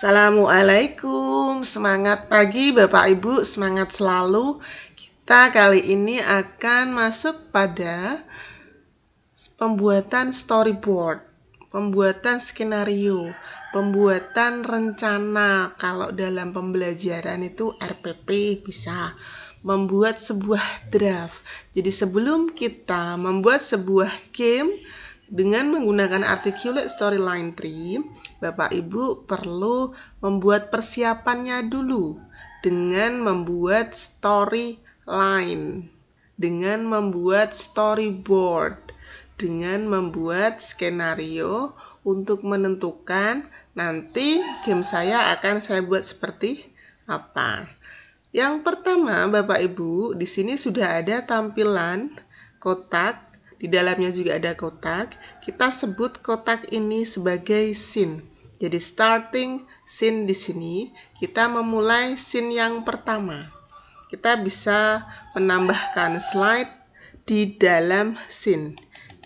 Assalamualaikum, semangat pagi Bapak Ibu, semangat selalu. Kita kali ini akan masuk pada pembuatan storyboard, pembuatan skenario, pembuatan rencana. Kalau dalam pembelajaran itu RPP bisa membuat sebuah draft. Jadi sebelum kita membuat sebuah game dengan menggunakan articulate storyline tree, Bapak Ibu perlu membuat persiapannya dulu dengan membuat storyline, dengan membuat storyboard, dengan membuat skenario untuk menentukan nanti game saya akan saya buat seperti apa. Yang pertama, Bapak Ibu, di sini sudah ada tampilan kotak. Di dalamnya juga ada kotak. Kita sebut kotak ini sebagai scene. Jadi starting scene di sini, kita memulai scene yang pertama. Kita bisa menambahkan slide di dalam scene.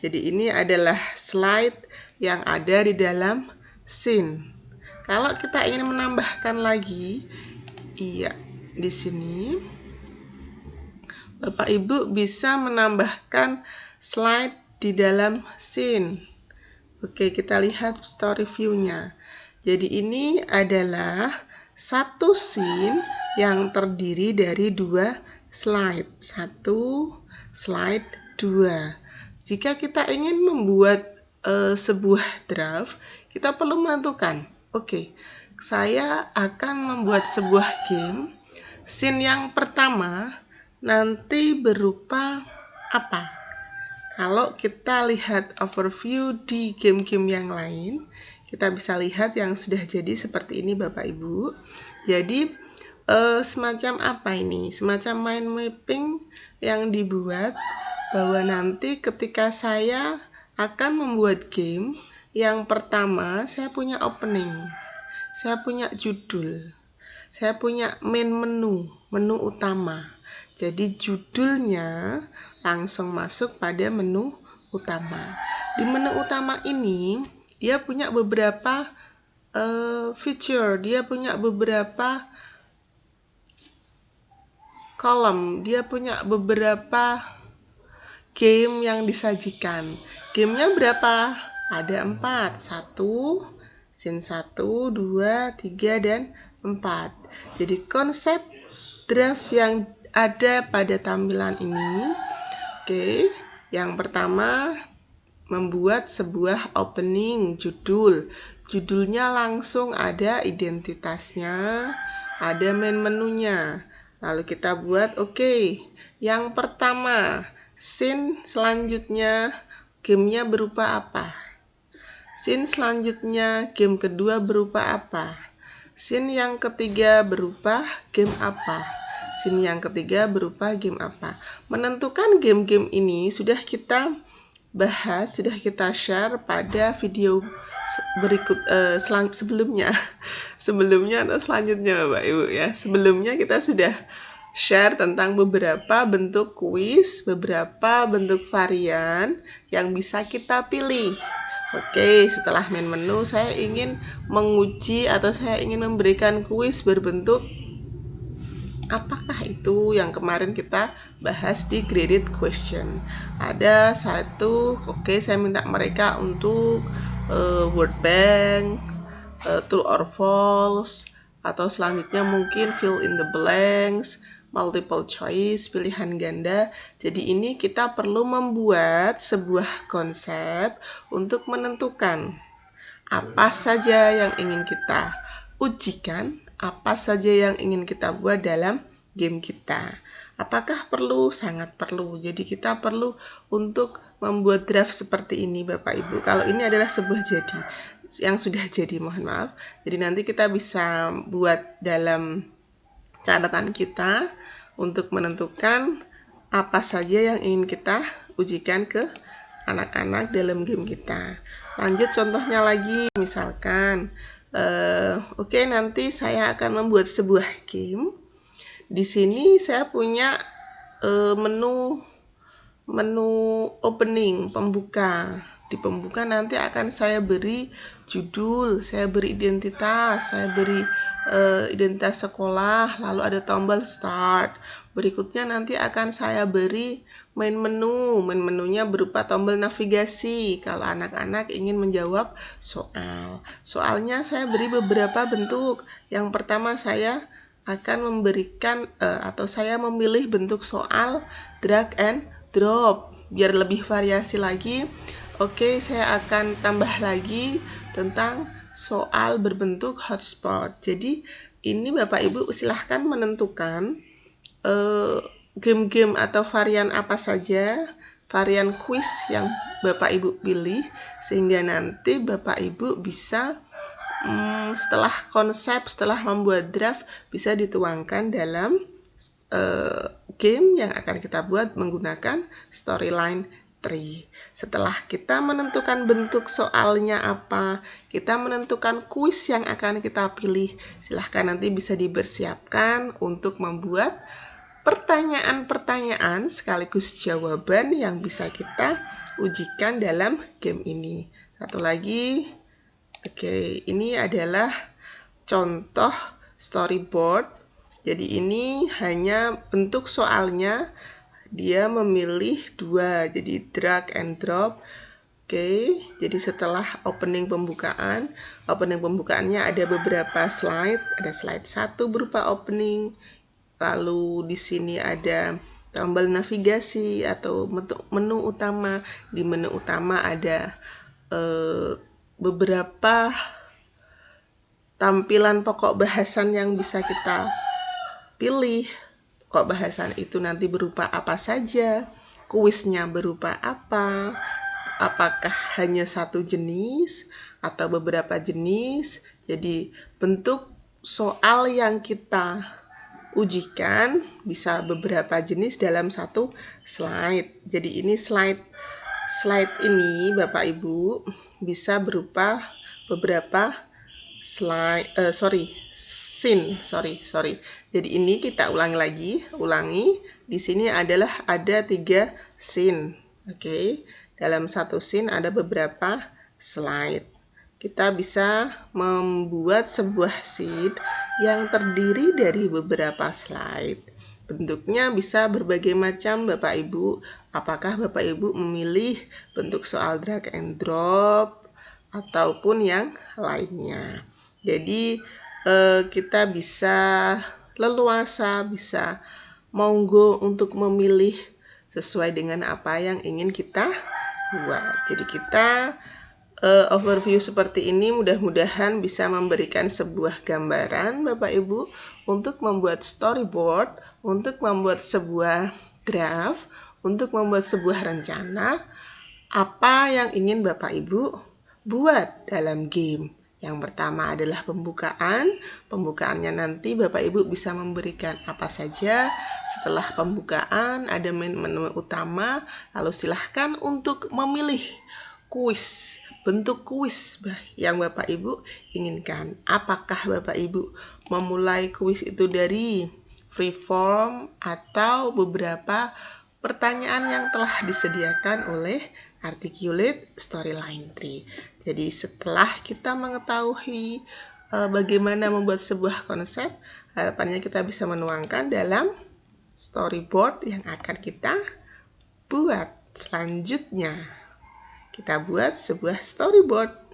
Jadi ini adalah slide yang ada di dalam scene. Kalau kita ingin menambahkan lagi, di sini Bapak Ibu bisa menambahkan slide di dalam scene. Oke, kita lihat story view-nya. Jadi ini adalah satu scene yang terdiri dari 2 slide. 1 slide 2. Jika kita ingin membuat sebuah draft, kita perlu menentukan, oke, saya akan membuat sebuah game. Scene yang pertama nanti berupa apa? Kalau kita lihat overview di game-game yang lain, kita bisa lihat yang sudah jadi seperti ini Bapak Ibu. Jadi semacam apa ini? Semacam mind mapping yang dibuat bahwa nanti ketika saya akan membuat game, yang pertama saya punya opening, saya punya judul, saya punya main menu utama. Jadi judulnya langsung masuk pada menu utama. Di menu utama ini dia punya beberapa feature, dia punya beberapa kolom, dia punya beberapa game yang disajikan. Gamenya berapa? Ada 4. 1, scene 1, 2, 3, dan 4. Jadi konsep draft yang ada pada tampilan ini, oke, yang pertama membuat sebuah opening judul. Judulnya langsung ada identitasnya, ada main menunya. Lalu kita buat yang pertama, scene selanjutnya gamenya berupa apa? Scene selanjutnya game kedua berupa apa? Scene yang ketiga berupa game apa? Scene yang ketiga berupa game apa? Menentukan game-game ini sudah kita bahas, sudah kita share pada video berikut sebelumnya atau selanjutnya Bapak Ibu ya. Sebelumnya kita sudah share tentang beberapa bentuk kuis, beberapa bentuk varian yang bisa kita pilih. Oke, setelah main menu saya ingin menguji atau saya ingin memberikan kuis berbentuk apakah itu yang kemarin kita bahas di graded question. Ada satu, saya minta mereka untuk word bank, true or false, atau selanjutnya mungkin fill in the blanks, multiple choice, pilihan ganda. Jadi ini kita perlu membuat sebuah konsep untuk menentukan apa saja yang ingin kita ujikan, apa saja yang ingin kita buat dalam game kita. Apakah perlu? Sangat perlu. Jadi kita perlu untuk membuat draft seperti ini Bapak Ibu. Kalau ini adalah sebuah yang sudah jadi, mohon maaf. Jadi nanti kita bisa buat dalam catatan kita untuk menentukan apa saja yang ingin kita ujikan ke anak-anak dalam game kita. Lanjut contohnya lagi, misalkan nanti saya akan membuat sebuah game. Di sini saya punya menu opening, pembuka. Di pembuka nanti akan saya beri judul, saya beri identitas, saya beri identitas sekolah, lalu ada tombol start. Berikutnya nanti akan saya beri main menu. Main menunya berupa tombol navigasi kalau anak-anak ingin menjawab soal. Soalnya saya beri beberapa bentuk. Yang pertama saya akan memberikan atau saya memilih bentuk soal drag and drop. Biar lebih variasi lagi, oke, saya akan tambah lagi tentang soal berbentuk hotspot. Jadi ini Bapak Ibu silahkan menentukan game-game atau varian apa saja, varian quiz yang Bapak Ibu pilih, sehingga nanti Bapak Ibu bisa setelah konsep, setelah membuat draft, bisa dituangkan dalam game yang akan kita buat menggunakan storyline tree. Setelah kita menentukan bentuk soalnya apa, kita menentukan kuis yang akan kita pilih, silahkan nanti bisa dipersiapkan untuk membuat pertanyaan-pertanyaan sekaligus jawaban yang bisa kita ujikan dalam game ini. Satu lagi, oke, ini adalah contoh storyboard. Jadi ini hanya bentuk soalnya, dia memilih dua, jadi drag and drop. Oke, jadi setelah opening pembukaannya ada beberapa slide. Ada slide 1 berupa opening, lalu di sini ada tombol navigasi atau menu utama. Di menu utama ada beberapa tampilan pokok bahasan yang bisa kita pilih. Pokok bahasan itu nanti berupa apa saja, kuisnya berupa apa, apakah hanya satu jenis atau beberapa jenis. Jadi bentuk soal yang kita ujikan bisa beberapa jenis dalam satu slide. Jadi ini slide ini Bapak Ibu bisa berupa beberapa scene. Jadi ini kita ulangi. Di sini ada 3 scene. Oke. Dalam satu scene ada beberapa slide. Kita bisa membuat sebuah sheet yang terdiri dari beberapa slide. Bentuknya bisa berbagai macam Bapak Ibu. Apakah Bapak Ibu memilih bentuk soal drag and drop ataupun yang lainnya. Jadi kita bisa leluasa, bisa monggo untuk memilih sesuai dengan apa yang ingin kita buat. Jadi kita overview seperti ini mudah-mudahan bisa memberikan sebuah gambaran Bapak Ibu untuk membuat storyboard, untuk membuat sebuah draft, untuk membuat sebuah rencana apa yang ingin Bapak Ibu buat dalam game. Yang pertama adalah pembukaan. Pembukaannya nanti Bapak Ibu bisa memberikan apa saja. Setelah pembukaan ada menu utama, lalu silahkan untuk memilih kuis, bentuk kuis yang Bapak Ibu inginkan. Apakah Bapak Ibu memulai kuis itu dari free form atau beberapa pertanyaan yang telah disediakan oleh Articulate Storyline Tree. Jadi setelah kita mengetahui bagaimana membuat sebuah konsep, harapannya kita bisa menuangkan dalam storyboard yang akan kita buat. Selanjutnya, kita buat sebuah storyboard.